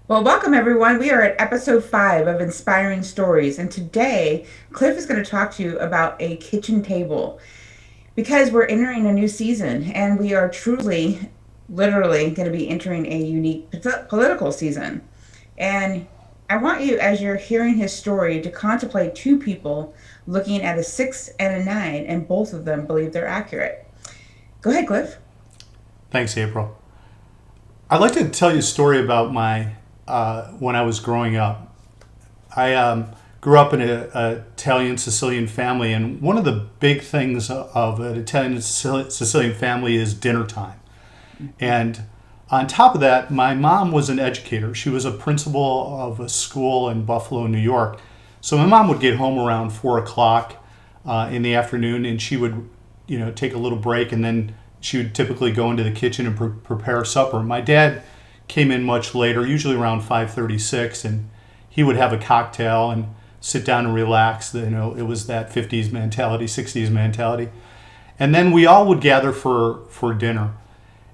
Well, welcome everyone. We are at episode 5 of Inspiring Stories, and today Cliff is going to talk to you about a kitchen table because we're entering a new season and we are truly, literally going to be entering a unique political season. And I want you, as you're hearing his story, to contemplate two people looking at a 6 and a 9, and both of them believe they're accurate. Go ahead, Cliff. Thanks, April. I'd like to tell you a story about my when I was growing up. I grew up in an Italian Sicilian family, and one of the big things of an Italian Sicilian family is dinner time. And on top of that, my mom was an educator. She was a principal of a school in Buffalo, New York. So my mom would get home around 4 o'clock in the afternoon, and she would, take a little break, and then she would typically go into the kitchen and prepare supper. My dad came in much later, usually around 5:36, and he would have a cocktail and sit down and relax. It was that 50s mentality, 60s mentality, and then we all would gather for dinner.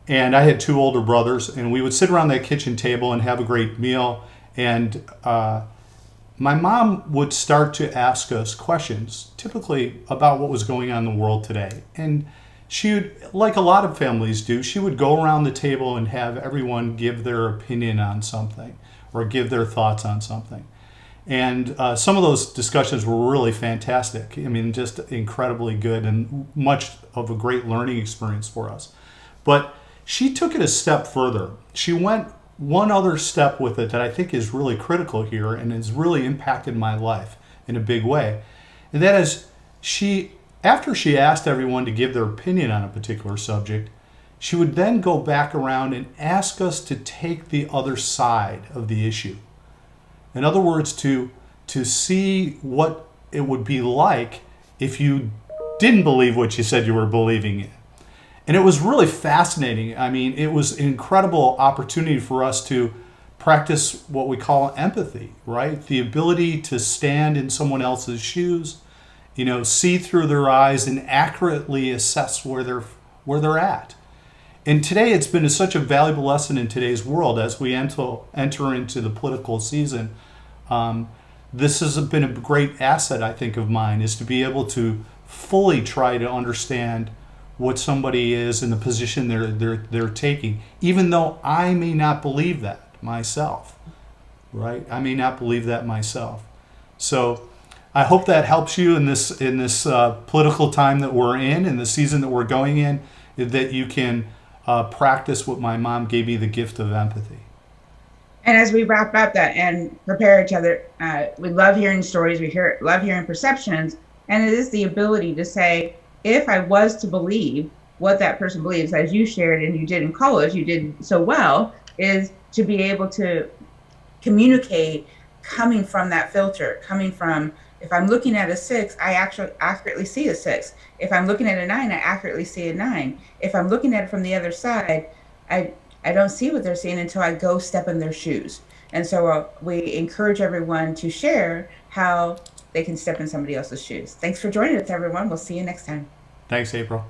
And I had two older brothers, and we would sit around that kitchen table and have a great meal. And my mom would start to ask us questions, typically about what was going on in the world today. And she would, like a lot of families do, she would go around the table and have everyone give their opinion on something or give their thoughts on something. And some of those discussions were really fantastic. I mean, just incredibly good and much of a great learning experience for us. But she took it a step further. She went one other step with it that I think is really critical here and has really impacted my life in a big way. And that is, after she asked everyone to give their opinion on a particular subject, she would then go back around and ask us to take the other side of the issue. In other words, to see what it would be like if you didn't believe what you said you were believing in. And it was really fascinating. I mean, it was an incredible opportunity for us to practice what we call empathy, right? The ability to stand in someone else's shoes, see through their eyes and accurately assess where they're at. And today it's been such a valuable lesson in today's world as we enter into the political season. This has been a great asset, I think, of mine, is to be able to fully try to understand what somebody is and the position they're taking, even though I may not believe that myself, right? I may not believe that myself. So I hope that helps you in this political time that we're in the season that we're going in, that you can practice what my mom gave me, the gift of empathy. And as we wrap up that and prepare each other, we love hearing stories. Love hearing perceptions, and it is the ability to say, if I was to believe what that person believes, as you shared and you did in college, you did so well, is to be able to communicate coming from that filter, coming from, if I'm looking at a 6, I actually accurately see a 6. If I'm looking at a 9, I accurately see a 9. If I'm looking at it from the other side, I I don't see what they're seeing until I go step in their shoes. And so we encourage everyone to share how they can step in somebody else's shoes. Thanks for joining us, everyone. We'll see you next time. Thanks, April.